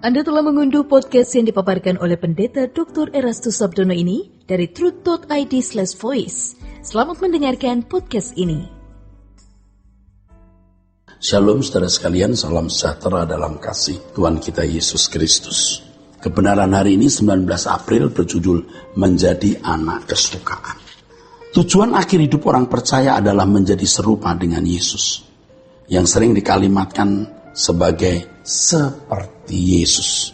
Anda telah mengunduh podcast yang dipaparkan oleh Pendeta Dr. Erastus Sabdono ini dari truth.id/voice. Selamat mendengarkan podcast ini. Shalom saudara sekalian, salam sejahtera dalam kasih Tuhan kita Yesus Kristus. Kebenaran hari ini 19 April berjudul Menjadi Anak Kesukaan. Tujuan akhir hidup orang percaya adalah menjadi serupa dengan Yesus, yang sering dikalimatkan sebagai seperti Yesus.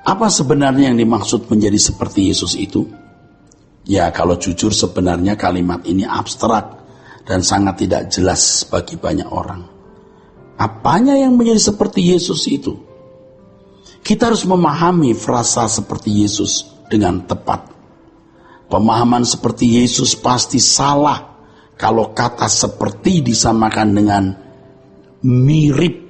Apa sebenarnya yang dimaksud menjadi seperti Yesus itu? Ya, kalau jujur sebenarnya kalimat ini abstrak dan sangat tidak jelas bagi banyak orang. Apanya yang menjadi seperti Yesus itu? Kita harus memahami frasa seperti Yesus dengan tepat. Pemahaman seperti Yesus pasti salah kalau kata seperti disamakan dengan mirip.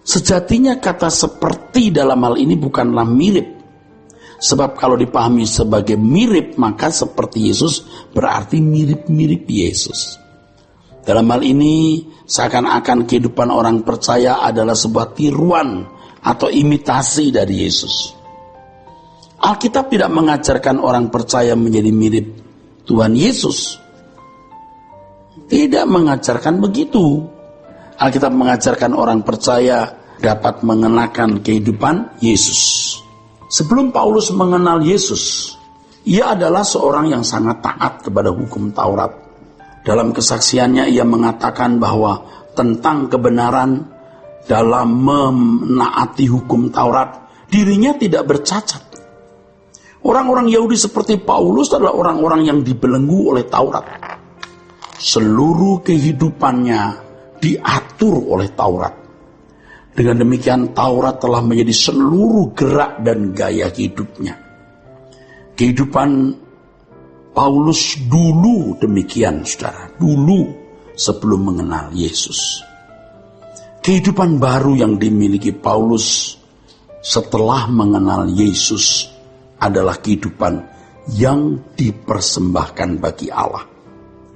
Sejatinya kata seperti dalam hal ini bukanlah mirip. Sebab kalau dipahami sebagai mirip, maka seperti Yesus berarti mirip-mirip Yesus. Dalam hal ini, seakan-akan kehidupan orang percaya adalah sebuah tiruan atau imitasi dari Yesus. Alkitab tidak mengajarkan orang percaya menjadi mirip Tuhan Yesus. Tidak mengajarkan begitu. Alkitab mengajarkan orang percaya dapat mengenakan kehidupan Yesus. Sebelum Paulus mengenal Yesus, ia adalah seorang yang sangat taat kepada hukum Taurat. Dalam kesaksiannya ia mengatakan bahwa tentang kebenaran dalam menaati hukum Taurat, dirinya tidak bercacat. Orang-orang Yahudi seperti Paulus adalah orang-orang yang dibelenggu oleh Taurat. Seluruh kehidupannya diatur oleh Taurat. Dengan demikian Taurat telah menjadi seluruh gerak dan gaya hidupnya. Kehidupan Paulus dulu demikian, saudara. Dulu sebelum mengenal Yesus. Kehidupan baru yang dimiliki Paulus setelah mengenal Yesus adalah kehidupan yang dipersembahkan bagi Allah.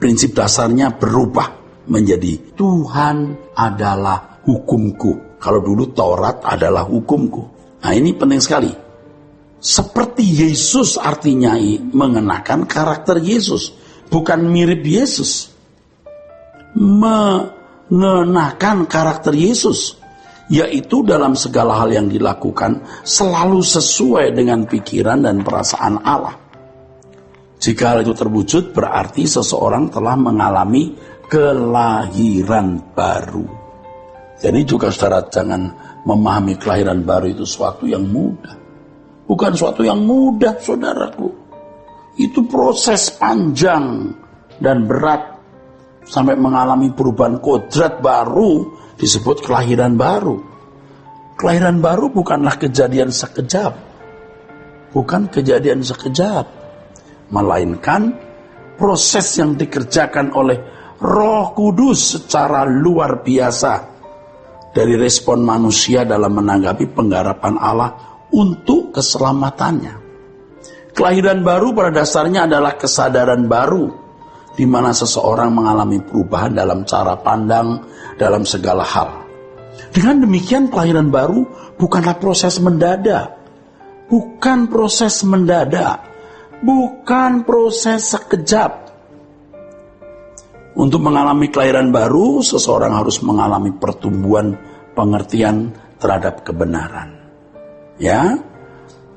Prinsip dasarnya berubah menjadi Tuhan adalah hukumku. Kalau dulu Taurat adalah hukumku. Nah, ini penting sekali. Seperti Yesus artinya mengenakan karakter Yesus, bukan mirip Yesus. Mengenakan karakter Yesus, yaitu dalam segala hal yang dilakukan selalu sesuai dengan pikiran dan perasaan Allah. Jika hal itu terwujud, berarti seseorang telah mengalami kelahiran baru. Jadi juga saudara jangan memahami kelahiran baru itu suatu yang mudah. Bukan suatu yang mudah, saudaraku. Itu proses panjang dan berat sampai mengalami perubahan kodrat baru disebut kelahiran baru. Kelahiran baru bukanlah kejadian sekejap. Bukan kejadian sekejap. Melainkan proses yang dikerjakan oleh Roh Kudus secara luar biasa dari respon manusia dalam menanggapi penggarapan Allah untuk keselamatannya. Kelahiran baru pada dasarnya adalah kesadaran baru di mana seseorang mengalami perubahan dalam cara pandang dalam segala hal. Dengan demikian kelahiran baru bukanlah proses mendadak. Bukan proses mendadak. Bukan proses sekejap. Untuk mengalami kelahiran baru, seseorang harus mengalami pertumbuhan pengertian terhadap kebenaran. Ya,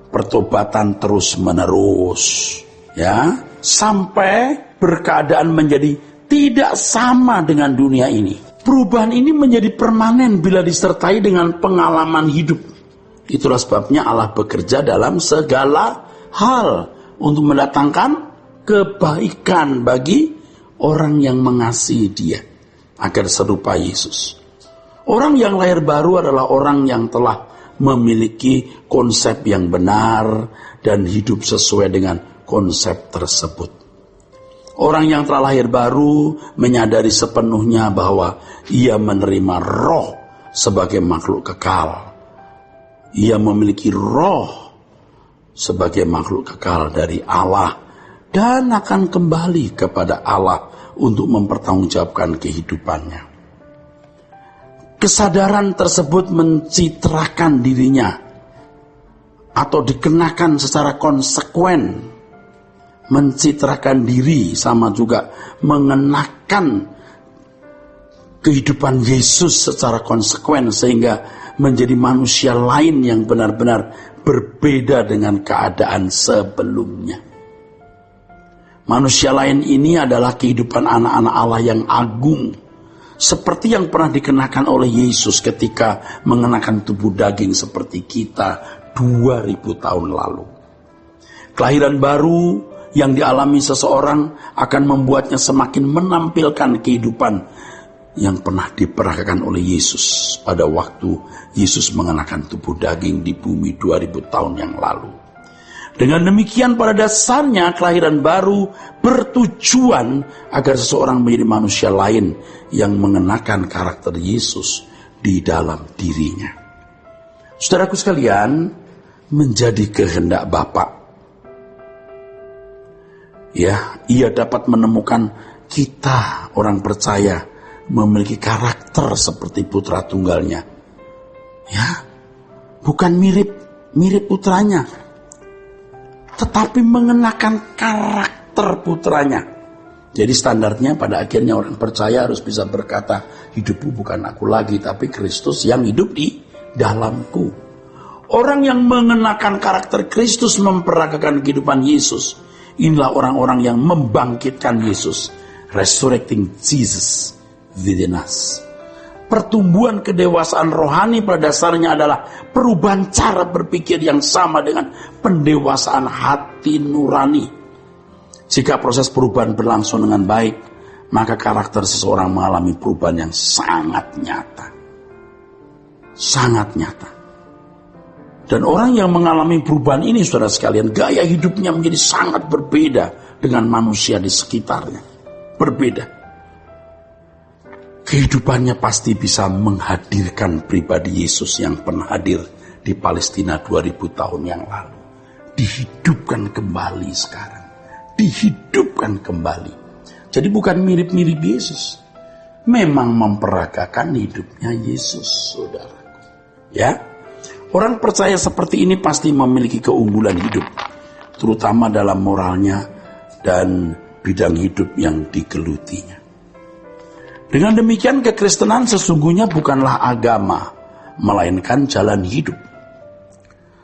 pertobatan terus menerus. Ya, sampai berkeadaan menjadi tidak sama dengan dunia ini. Perubahan ini menjadi permanen bila disertai dengan pengalaman hidup. Itulah sebabnya Allah bekerja dalam segala hal untuk mendatangkan kebaikan bagi orang yang mengasihi Dia agar serupa Yesus. Orang yang lahir baru adalah orang yang telah memiliki konsep yang benar dan hidup sesuai dengan konsep tersebut. Orang yang telah lahir baru menyadari sepenuhnya bahwa ia menerima roh sebagai makhluk kekal. Ia memiliki roh sebagai makhluk kekal dari Allah dan akan kembali kepada Allah untuk mempertanggungjawabkan kehidupannya. Kesadaran tersebut mencitrakan dirinya atau dikenakan secara konsekuen. Mencitrakan diri sama juga mengenakan kehidupan Yesus secara konsekuen sehingga menjadi manusia lain yang benar-benar berbeda dengan keadaan sebelumnya. Manusia lain ini adalah kehidupan anak-anak Allah yang agung, seperti yang pernah dikenakan oleh Yesus ketika mengenakan tubuh daging seperti kita 2000 tahun lalu. Kelahiran baru yang dialami seseorang akan membuatnya semakin menampilkan kehidupan yang pernah diperagakan oleh Yesus pada waktu Yesus mengenakan tubuh daging di bumi 2000 tahun yang lalu. Dengan demikian pada dasarnya kelahiran baru bertujuan agar seseorang menjadi manusia lain yang mengenakan karakter Yesus di dalam dirinya. Saudaraku sekalian, menjadi kehendak Bapa. Ya, ia dapat menemukan kita orang percaya memiliki karakter seperti putra tunggalnya. Ya, bukan mirip putranya, tetapi mengenakan karakter putranya. Jadi standarnya pada akhirnya orang percaya harus bisa berkata, hidupku bukan aku lagi, tapi Kristus yang hidup di dalamku. Orang yang mengenakan karakter Kristus memperagakan kehidupan Yesus. Inilah orang-orang yang membangkitkan Yesus. Resurrecting Jesus within us. Pertumbuhan kedewasaan rohani pada dasarnya adalah perubahan cara berpikir yang sama dengan pendewasaan hati nurani. Jika proses perubahan berlangsung dengan baik, maka karakter seseorang mengalami perubahan yang sangat nyata. Sangat nyata. Dan orang yang mengalami perubahan ini, saudara sekalian, gaya hidupnya menjadi sangat berbeda dengan manusia di sekitarnya. Berbeda. Kehidupannya pasti bisa menghadirkan pribadi Yesus yang pernah hadir di Palestina 2000 tahun yang lalu. Dihidupkan kembali sekarang. Dihidupkan kembali. Jadi bukan mirip-mirip Yesus. Memang memperagakan hidupnya Yesus, saudara. Ya. Orang percaya seperti ini pasti memiliki keunggulan hidup, terutama dalam moralnya dan bidang hidup yang digelutinya. Dengan demikian, kekristenan sesungguhnya bukanlah agama, melainkan jalan hidup.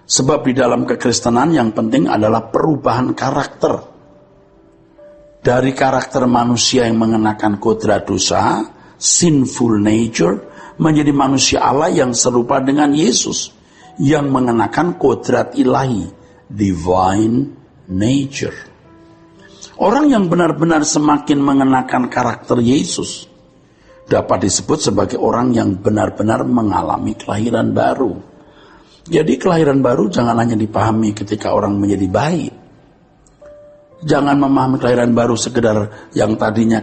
Sebab di dalam kekristenan yang penting adalah perubahan karakter. Dari karakter manusia yang mengenakan kodrat dosa, sinful nature, menjadi manusia Allah yang serupa dengan Yesus, yang mengenakan kodrat ilahi, divine nature. Orang yang benar-benar semakin mengenakan karakter Yesus dapat disebut sebagai orang yang benar-benar mengalami kelahiran baru. Jadi kelahiran baru jangan hanya dipahami ketika orang menjadi baik. Jangan memahami kelahiran baru sekedar yang tadinya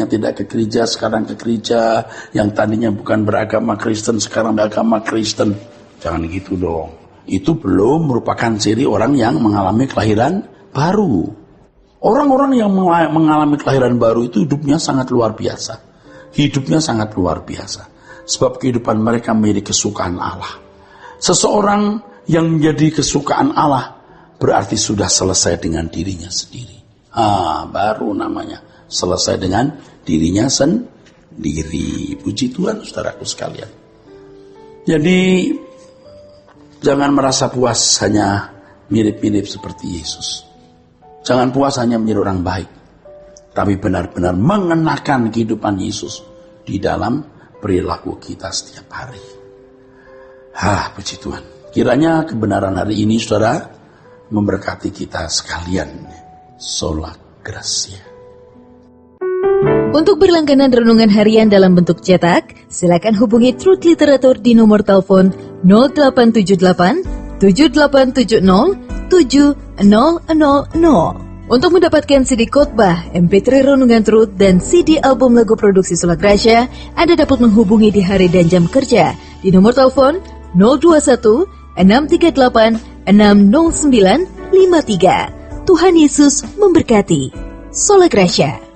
tidak ke gereja sekarang ke gereja, yang tadinya bukan beragama Kristen sekarang beragama Kristen. Jangan gitu dong. Itu belum merupakan ciri orang yang mengalami kelahiran baru. Orang-orang yang mengalami kelahiran baru itu hidupnya sangat luar biasa. Hidupnya sangat luar biasa. Sebab kehidupan mereka menjadi kesukaan Allah. Seseorang yang menjadi kesukaan Allah berarti sudah selesai dengan dirinya sendiri. Baru namanya selesai dengan dirinya sendiri. Puji Tuhan, saudaraku sekalian. Jadi jangan merasa puas hanya mirip-mirip seperti Yesus. Jangan puas hanya menjadi orang baik. Tapi benar-benar mengenakan kehidupan Yesus di dalam perilaku kita setiap hari. Puji Tuhan. Kiranya kebenaran hari ini, saudara, memberkati kita sekalian. Sola Gracia. Untuk berlangganan renungan harian dalam bentuk cetak, silakan hubungi Truth Literatur di nomor telepon 0878 7870 7000. Untuk mendapatkan CD khotbah, MP3 renungan Truth, dan CD album lagu produksi Sola Gracia, Anda dapat menghubungi di hari dan jam kerja di nomor telepon 021 638 60953. Tuhan Yesus memberkati. Sola Gracia.